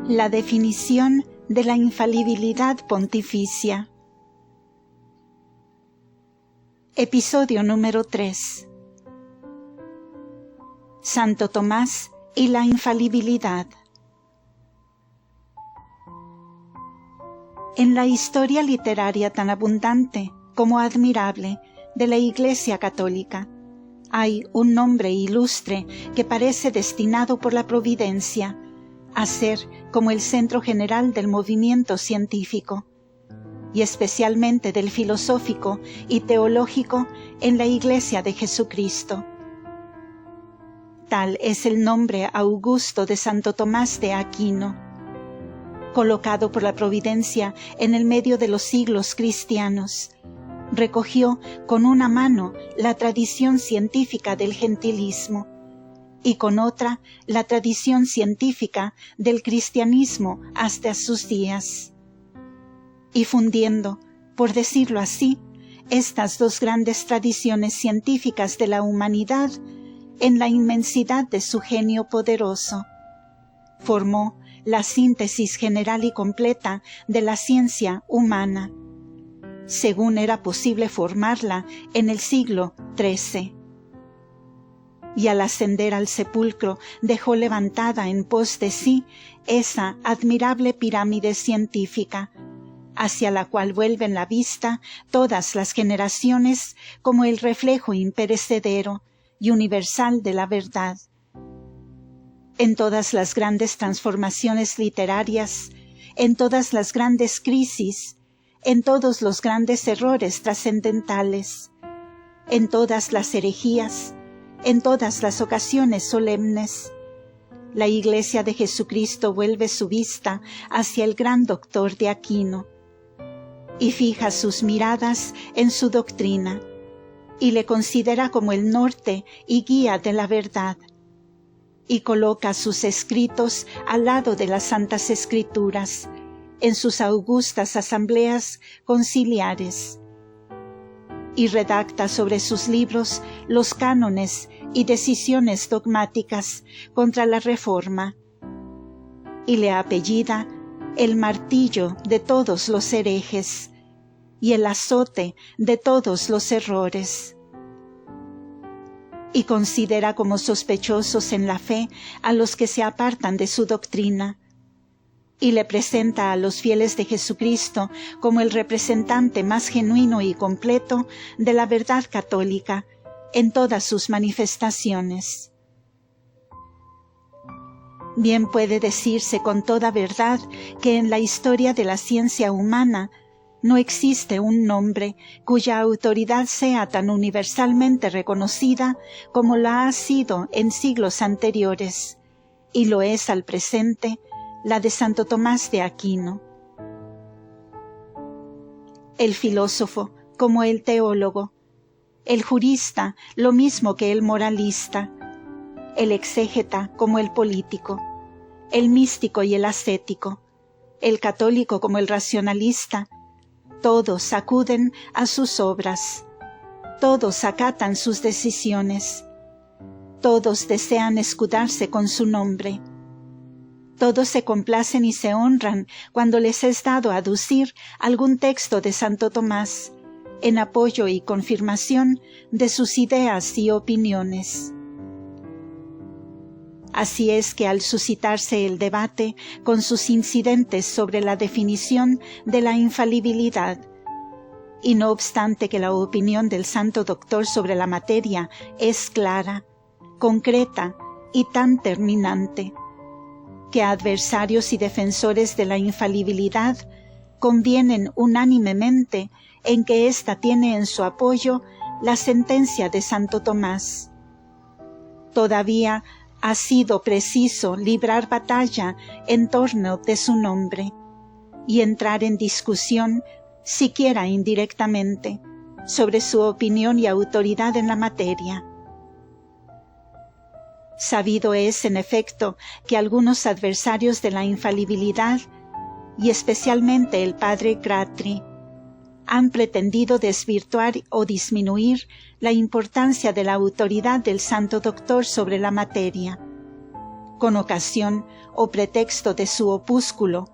La definición de la infalibilidad pontificia. Episodio número 3. Santo Tomás y la infalibilidad. En la historia literaria tan abundante como admirable de la Iglesia Católica, hay un nombre ilustre que parece destinado por la providencia a ser como el centro general del movimiento científico, y especialmente del filosófico y teológico en la Iglesia de Jesucristo. Tal es el nombre augusto de Santo Tomás de Aquino, colocado por la providencia en el medio de los siglos cristianos. Recogió con una mano la tradición científica del gentilismo y con otra la tradición científica del cristianismo hasta sus días. Y fundiendo, por decirlo así, estas dos grandes tradiciones científicas de la humanidad en la inmensidad de su genio poderoso, formó la síntesis general y completa de la ciencia humana, según era posible formarla en el siglo XIII. Y al ascender al sepulcro dejó levantada en pos de sí esa admirable pirámide científica, hacia la cual vuelven la vista todas las generaciones como el reflejo imperecedero y universal de la verdad. En todas las grandes transformaciones literarias, en todas las grandes crisis, en todos los grandes errores trascendentales, en todas las herejías, en todas las ocasiones solemnes, la Iglesia de Jesucristo vuelve su vista hacia el gran doctor de Aquino y fija sus miradas en su doctrina y le considera como el norte y guía de la verdad, y coloca sus escritos al lado de las Santas Escrituras en sus augustas asambleas conciliares, y redacta sobre sus libros los cánones y decisiones dogmáticas contra la Reforma, y le apellida el martillo de todos los herejes y el azote de todos los errores, y considera como sospechosos en la fe a los que se apartan de su doctrina, y le presenta a los fieles de Jesucristo como el representante más genuino y completo de la verdad católica en todas sus manifestaciones. Bien puede decirse con toda verdad que en la historia de la ciencia humana no existe un nombre cuya autoridad sea tan universalmente reconocida como la ha sido en siglos anteriores, y lo es al presente la de Santo Tomás de Aquino. El filósofo como el teólogo, el jurista lo mismo que el moralista, el exégeta como el político, el místico y el ascético, el católico como el racionalista, todos acuden a sus obras, todos acatan sus decisiones, todos desean escudarse con su nombre, todos se complacen y se honran cuando les es dado aducir algún texto de Santo Tomás en apoyo y confirmación de sus ideas y opiniones. Así es que al suscitarse el debate con sus incidentes sobre la definición de la infalibilidad, y no obstante que la opinión del Santo Doctor sobre la materia es clara, concreta y tan terminante, que adversarios y defensores de la infalibilidad convienen unánimemente en que ésta tiene en su apoyo la sentencia de Santo Tomás. Todavía ha sido preciso librar batalla en torno de su nombre y entrar en discusión, siquiera indirectamente, sobre su opinión y autoridad en la materia. Sabido es, en efecto, que algunos adversarios de la infalibilidad, y especialmente el padre Gratri, han pretendido desvirtuar o disminuir la importancia de la autoridad del Santo Doctor sobre la materia, con ocasión o pretexto de su opúsculo,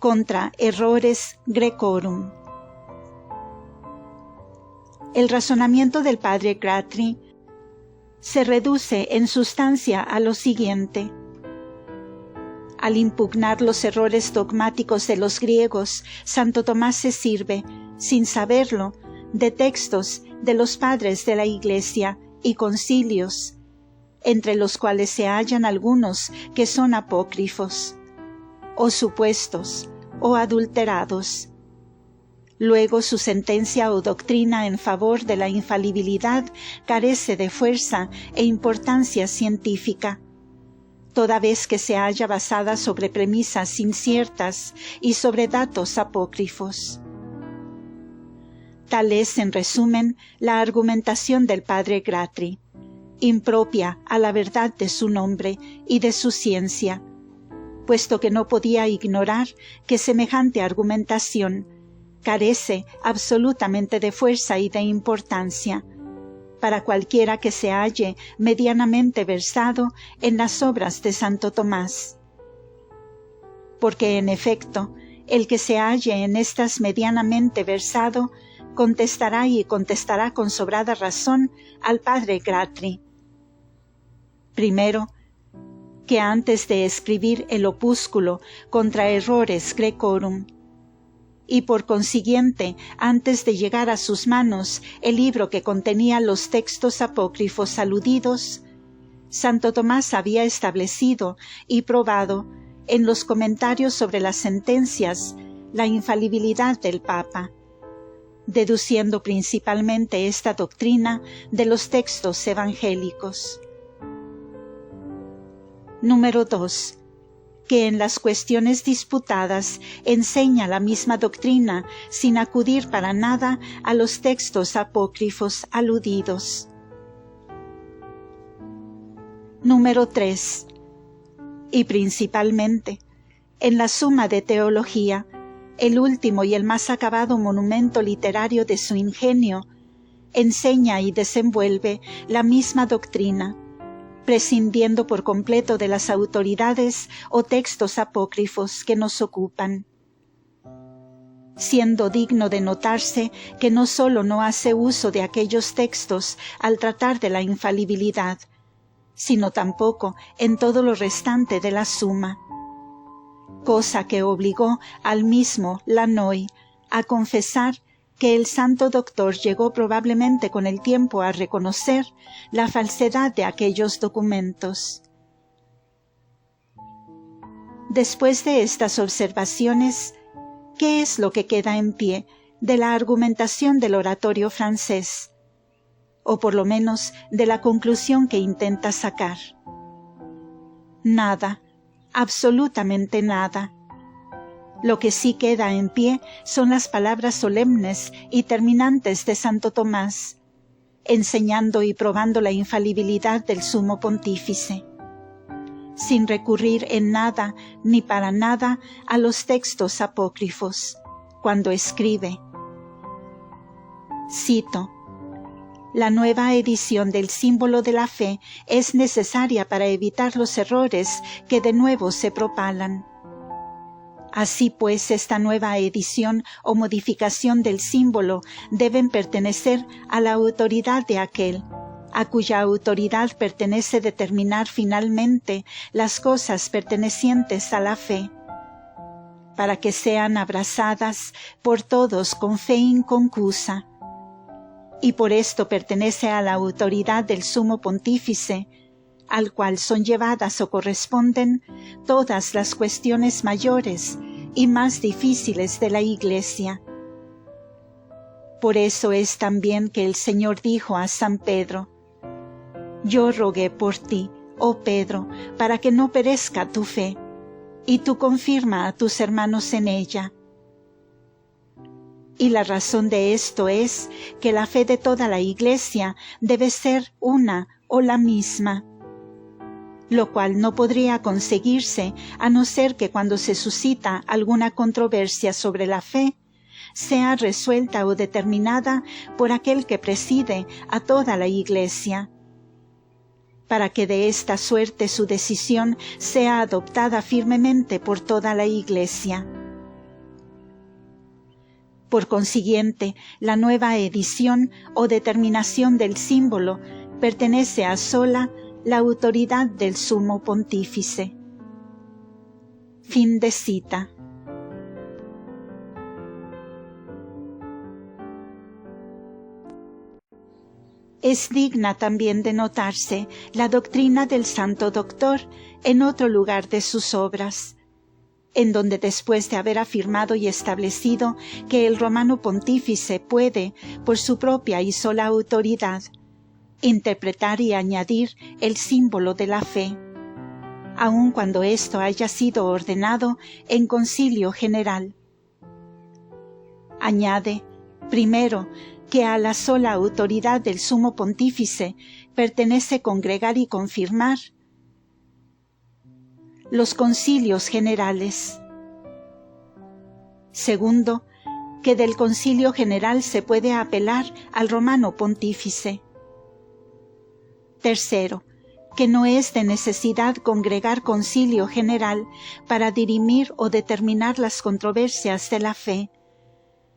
Contra errores Graecorum. El razonamiento del padre Gratry se reduce en sustancia a lo siguiente. Al impugnar los errores dogmáticos de los griegos, Santo Tomás se sirve, sin saberlo, de textos de los padres de la Iglesia y concilios, entre los cuales se hallan algunos que son apócrifos, o supuestos, o adulterados. Luego su sentencia o doctrina en favor de la infalibilidad carece de fuerza e importancia científica, toda vez que se halla basada sobre premisas inciertas y sobre datos apócrifos. Tal es, en resumen, la argumentación del padre Gratry, impropia a la verdad de su nombre y de su ciencia, puesto que no podía ignorar que semejante argumentación carece absolutamente de fuerza y de importancia para cualquiera que se halle medianamente versado en las obras de Santo Tomás. Porque, en efecto, el que se halle en estas medianamente versado contestará y contestará con sobrada razón al padre Gratry. Primero, que antes de escribir el opúsculo Contra errores Graecorum, y por consiguiente, antes de llegar a sus manos el libro que contenía los textos apócrifos aludidos, Santo Tomás había establecido y probado en los comentarios sobre las sentencias la infalibilidad del Papa, deduciendo principalmente esta doctrina de los textos evangélicos. Número 2. Que en las cuestiones disputadas enseña la misma doctrina sin acudir para nada a los textos apócrifos aludidos. Número 3. Y principalmente, en la Suma de Teología, el último y el más acabado monumento literario de su ingenio, enseña y desenvuelve la misma doctrina, prescindiendo por completo de las autoridades o textos apócrifos que nos ocupan, siendo digno de notarse que no sólo no hace uso de aquellos textos al tratar de la infalibilidad, sino tampoco en todo lo restante de la Suma, cosa que obligó al mismo Lannoy a confesar que el santo doctor llegó probablemente con el tiempo a reconocer la falsedad de aquellos documentos. Después de estas observaciones, ¿qué es lo que queda en pie de la argumentación del oratorio francés? O por lo menos de la conclusión que intenta sacar. Nada, absolutamente nada. Lo que sí queda en pie son las palabras solemnes y terminantes de Santo Tomás, enseñando y probando la infalibilidad del Sumo Pontífice, sin recurrir en nada ni para nada a los textos apócrifos, cuando escribe. Cito: la nueva edición del símbolo de la fe es necesaria para evitar los errores que de nuevo se propalan. Así pues, esta nueva edición o modificación del símbolo deben pertenecer a la autoridad de aquel, a cuya autoridad pertenece determinar finalmente las cosas pertenecientes a la fe, para que sean abrazadas por todos con fe inconcusa. Y por esto pertenece a la autoridad del Sumo Pontífice, al cual son llevadas o corresponden todas las cuestiones mayores y más difíciles de la Iglesia. Por eso es también que el Señor dijo a San Pedro: yo rogué por ti, oh Pedro, para que no perezca tu fe, y tú confirma a tus hermanos en ella. Y la razón de esto es que la fe de toda la Iglesia debe ser una o la misma, lo cual no podría conseguirse a no ser que cuando se suscita alguna controversia sobre la fe, sea resuelta o determinada por aquel que preside a toda la Iglesia, para que de esta suerte su decisión sea adoptada firmemente por toda la Iglesia. Por consiguiente, la nueva edición o determinación del símbolo pertenece a sola la autoridad del Sumo Pontífice. Fin de cita. Es digna también de notarse la doctrina del Santo Doctor en otro lugar de sus obras, en donde después de haber afirmado y establecido que el Romano Pontífice puede, por su propia y sola autoridad, interpretar y añadir el símbolo de la fe, aun cuando esto haya sido ordenado en concilio general. Añade, primero, que a la sola autoridad del Sumo Pontífice pertenece congregar y confirmar los concilios generales. Segundo, que del concilio general se puede apelar al Romano Pontífice. Tercero, que no es de necesidad congregar concilio general para dirimir o determinar las controversias de la fe,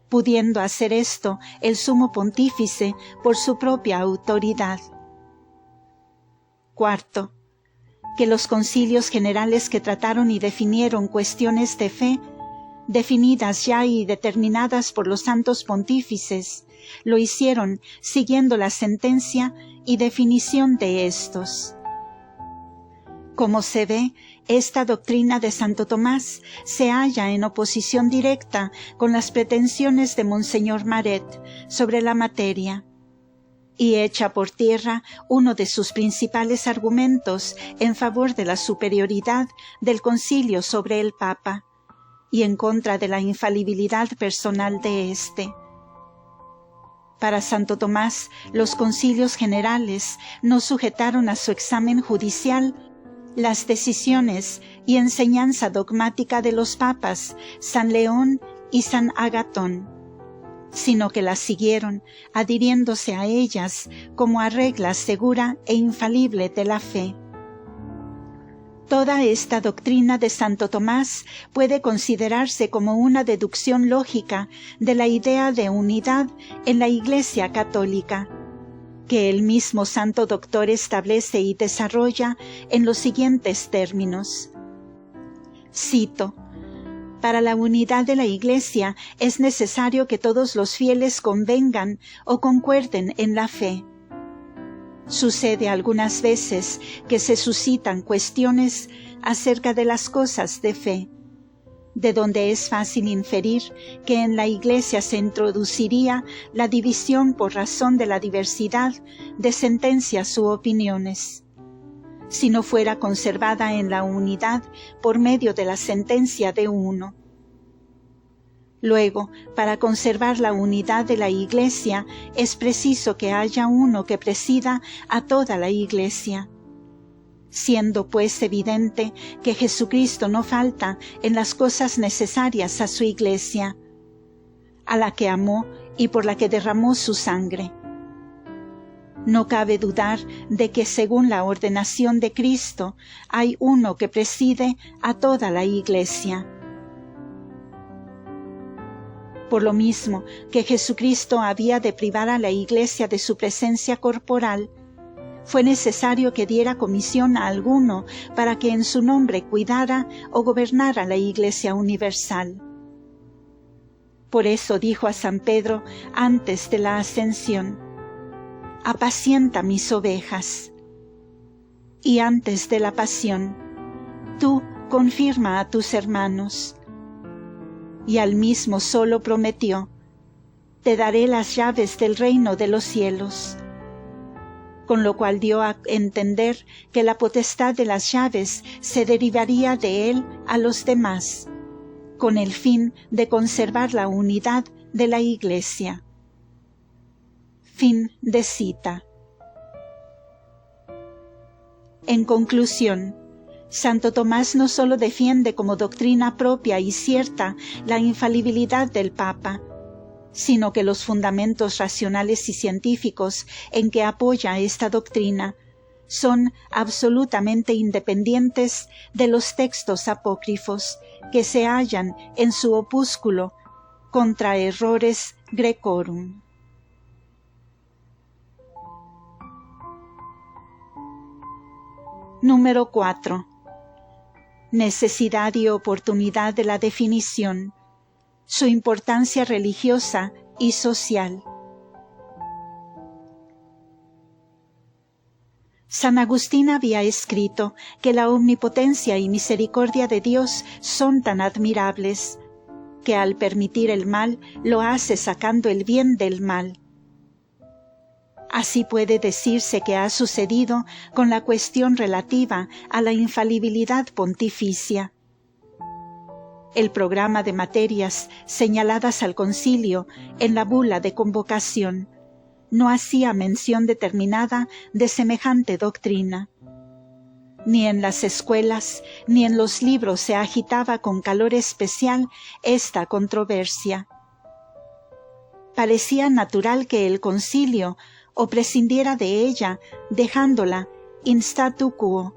pudiendo hacer esto el Sumo Pontífice por su propia autoridad. Cuarto, que los concilios generales que trataron y definieron cuestiones de fe, definidas ya y determinadas por los santos pontífices, lo hicieron siguiendo la sentencia y definición de éstos. Como se ve, esta doctrina de Santo Tomás se halla en oposición directa con las pretensiones de Monseñor Maret sobre la materia, y echa por tierra uno de sus principales argumentos en favor de la superioridad del concilio sobre el Papa, y en contra de la infalibilidad personal de éste. Para Santo Tomás, los concilios generales no sujetaron a su examen judicial las decisiones y enseñanza dogmática de los papas San León y San Agatón, sino que las siguieron adhiriéndose a ellas como a regla segura e infalible de la fe. Toda esta doctrina de Santo Tomás puede considerarse como una deducción lógica de la idea de unidad en la Iglesia católica, que el mismo Santo Doctor establece y desarrolla en los siguientes términos. Cito: para la unidad de la Iglesia es necesario que todos los fieles convengan o concuerden en la fe. Sucede algunas veces que se suscitan cuestiones acerca de las cosas de fe, de donde es fácil inferir que en la Iglesia se introduciría la división por razón de la diversidad de sentencias u opiniones, si no fuera conservada en la unidad por medio de la sentencia de uno. Luego, para conservar la unidad de la Iglesia, es preciso que haya uno que presida a toda la Iglesia, siendo pues evidente que Jesucristo no falta en las cosas necesarias a su Iglesia, a la que amó y por la que derramó su sangre. No cabe dudar de que según la ordenación de Cristo hay uno que preside a toda la Iglesia. Por lo mismo que Jesucristo había de privar a la Iglesia de su presencia corporal, fue necesario que diera comisión a alguno para que en su nombre cuidara o gobernara la Iglesia universal. Por eso dijo a San Pedro antes de la ascensión: apacienta mis ovejas. Y antes de la pasión: tú confirma a tus hermanos. Y al mismo solo prometió: te daré las llaves del reino de los cielos. Con lo cual dio a entender que la potestad de las llaves se derivaría de él a los demás, con el fin de conservar la unidad de la Iglesia. Fin de cita. En conclusión, Santo Tomás no solo defiende como doctrina propia y cierta la infalibilidad del Papa, sino que los fundamentos racionales y científicos en que apoya esta doctrina son absolutamente independientes de los textos apócrifos que se hallan en su opúsculo Contra Errores Grecorum. Número 4. Necesidad y oportunidad de la definición, su importancia religiosa y social. San Agustín había escrito que la omnipotencia y misericordia de Dios son tan admirables, que al permitir el mal lo hace sacando el bien del mal. Así puede decirse que ha sucedido con la cuestión relativa a la infalibilidad pontificia. El programa de materias señaladas al concilio en la bula de convocación no hacía mención determinada de semejante doctrina. Ni en las escuelas ni en los libros se agitaba con calor especial esta controversia. Parecía natural que el concilio o prescindiera de ella, dejándola in statu quo,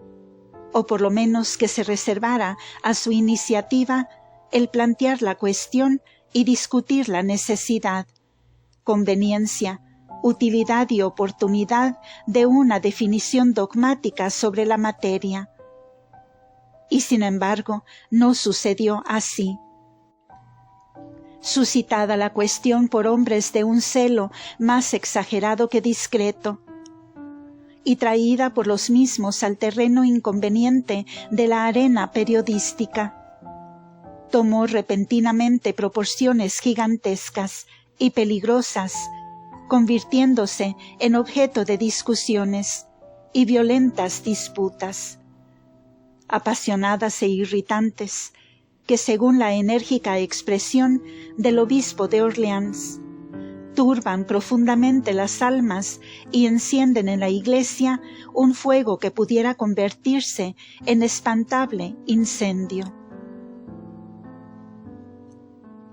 o por lo menos que se reservara a su iniciativa el plantear la cuestión y discutir la necesidad, conveniencia, utilidad y oportunidad de una definición dogmática sobre la materia. Y sin embargo, no sucedió así. Suscitada la cuestión por hombres de un celo más exagerado que discreto, y traída por los mismos al terreno inconveniente de la arena periodística, tomó repentinamente proporciones gigantescas y peligrosas, convirtiéndose en objeto de discusiones y violentas disputas, apasionadas e irritantes, que según la enérgica expresión del obispo de Orleans, turban profundamente las almas y encienden en la Iglesia un fuego que pudiera convertirse en espantable incendio.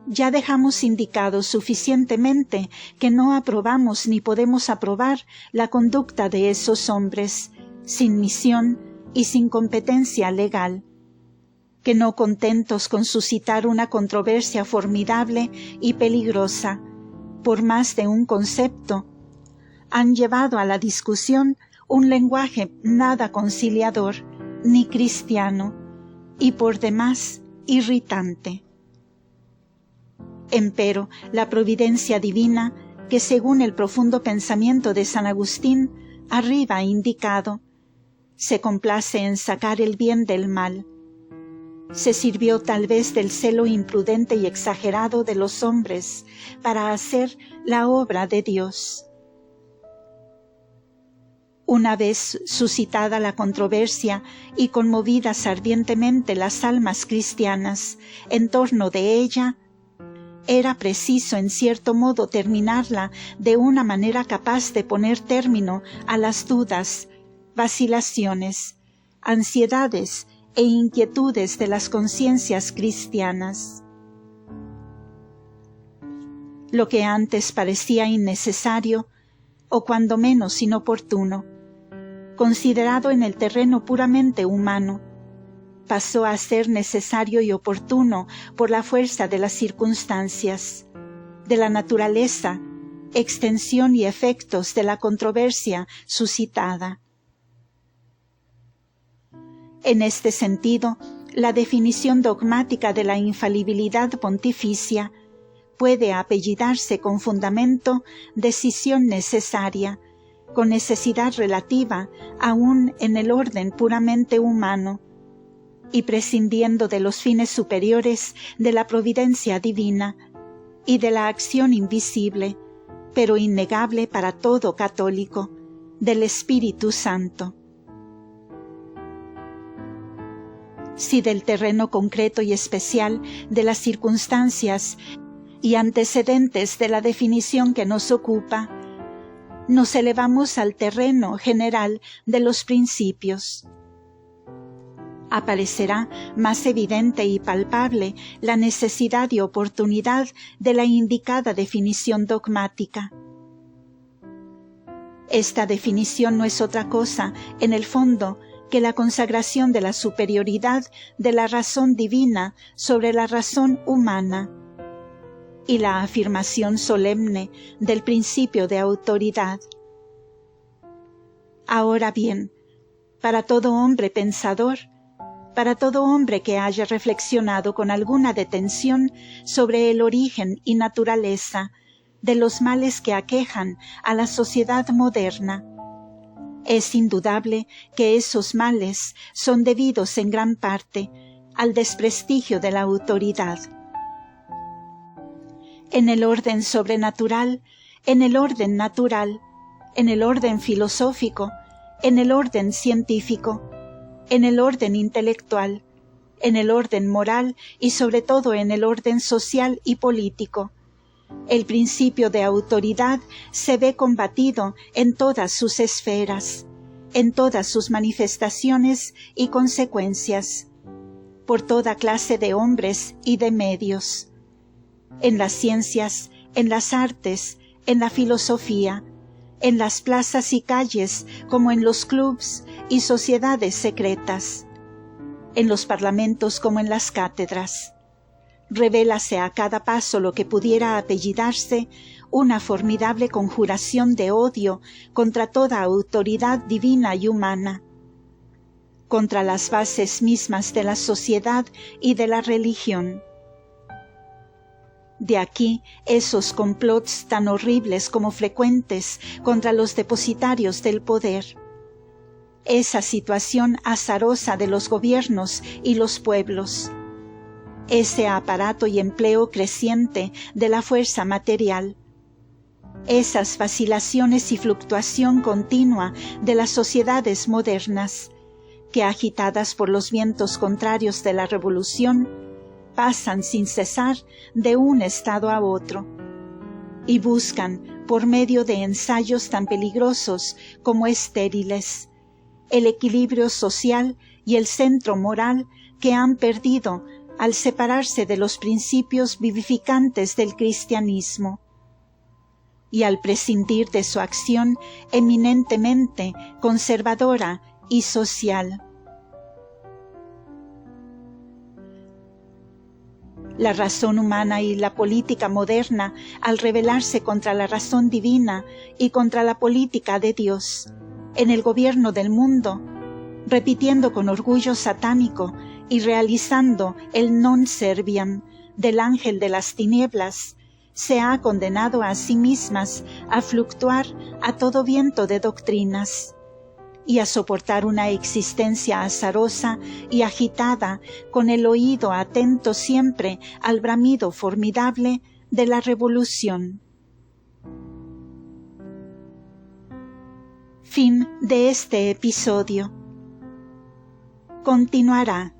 Ya dejamos indicado suficientemente que no aprobamos ni podemos aprobar la conducta de esos hombres, sin misión y sin competencia legal, que no contentos con suscitar una controversia formidable y peligrosa, por más de un concepto, han llevado a la discusión un lenguaje nada conciliador ni cristiano, y por demás irritante. Empero, la providencia divina, que según el profundo pensamiento de San Agustín, arriba indicado, se complace en sacar el bien del mal. Se sirvió tal vez del celo imprudente y exagerado de los hombres para hacer la obra de Dios. Una vez suscitada la controversia y conmovidas ardientemente las almas cristianas en torno de ella, era preciso en cierto modo terminarla de una manera capaz de poner término a las dudas, vacilaciones, ansiedades e inquietudes de las conciencias cristianas. Lo que antes parecía innecesario, o cuando menos inoportuno, considerado en el terreno puramente humano, pasó a ser necesario y oportuno por la fuerza de las circunstancias, de la naturaleza, extensión y efectos de la controversia suscitada. En este sentido, la definición dogmática de la infalibilidad pontificia puede apellidarse con fundamento decisión necesaria, con necesidad relativa aún en el orden puramente humano, y prescindiendo de los fines superiores de la providencia divina y de la acción invisible, pero innegable para todo católico, del Espíritu Santo. Si del terreno concreto y especial de las circunstancias y antecedentes de la definición que nos ocupa, nos elevamos al terreno general de los principios, aparecerá más evidente y palpable la necesidad y oportunidad de la indicada definición dogmática. Esta definición no es otra cosa, en el fondo, que la consagración de la superioridad de la razón divina sobre la razón humana y la afirmación solemne del principio de autoridad. Ahora bien, para todo hombre pensador, para todo hombre que haya reflexionado con alguna detención sobre el origen y naturaleza de los males que aquejan a la sociedad moderna, es indudable que esos males son debidos en gran parte al desprestigio de la autoridad. En el orden sobrenatural, en el orden natural, en el orden filosófico, en el orden científico, en el orden intelectual, en el orden moral y sobre todo en el orden social y político, el principio de autoridad se ve combatido en todas sus esferas, en todas sus manifestaciones y consecuencias, por toda clase de hombres y de medios, en las ciencias, en las artes, en la filosofía, en las plazas y calles como en los clubs y sociedades secretas, en los parlamentos como en las cátedras. Revélase a cada paso lo que pudiera apellidarse una formidable conjuración de odio contra toda autoridad divina y humana, contra las bases mismas de la sociedad y de la religión. De aquí esos complots tan horribles como frecuentes contra los depositarios del poder, esa situación azarosa de los gobiernos y los pueblos, ese aparato y empleo creciente de la fuerza material, esas vacilaciones y fluctuación continua de las sociedades modernas, que agitadas por los vientos contrarios de la revolución, pasan sin cesar de un estado a otro, y buscan, por medio de ensayos tan peligrosos como estériles, el equilibrio social y el centro moral que han perdido al separarse de los principios vivificantes del cristianismo, y al prescindir de su acción eminentemente conservadora y social. La razón humana y la política moderna, al rebelarse contra la razón divina y contra la política de Dios, en el gobierno del mundo, repitiendo con orgullo satánico y realizando el non serviam del ángel de las tinieblas, se ha condenado a sí mismas a fluctuar a todo viento de doctrinas y a soportar una existencia azarosa y agitada con el oído atento siempre al bramido formidable de la revolución. Fin de este episodio. Continuará.